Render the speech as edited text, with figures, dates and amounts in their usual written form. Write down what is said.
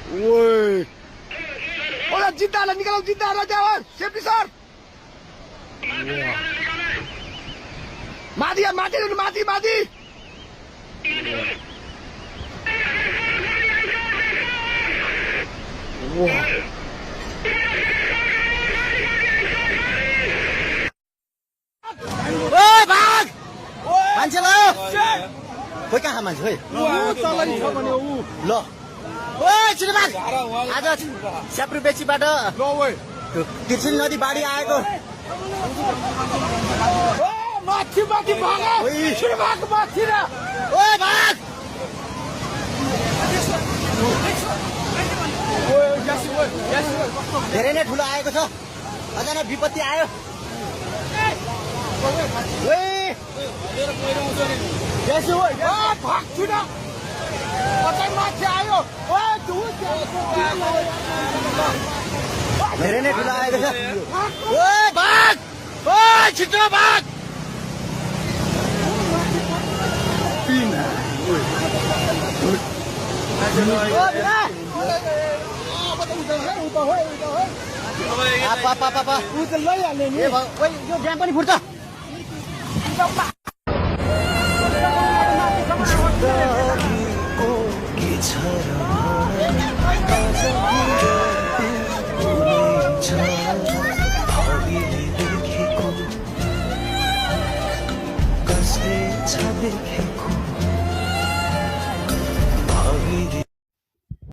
ओए ओला जिद्दालाई निकालौ जिद्दालाई जाओ safety sir माथि माथि माथि माथि भाग मान्छे ल खोइ कहाँ मान्छे ल छिटो भाग आज स्याप्रु बेचीबाट तिर्सिल नदी बाढी आएको माथि माथि भाग छिटो भाग माथि र भाग धेरै नै ठुलो आएको छ अचानक विपत्ति आयो भाग छिटो कतै माथि आयो धेरै नै ठुलो आएको छ भाग छिटो भाग यो ड्याम पनि फुट्छ कसले छ देखेको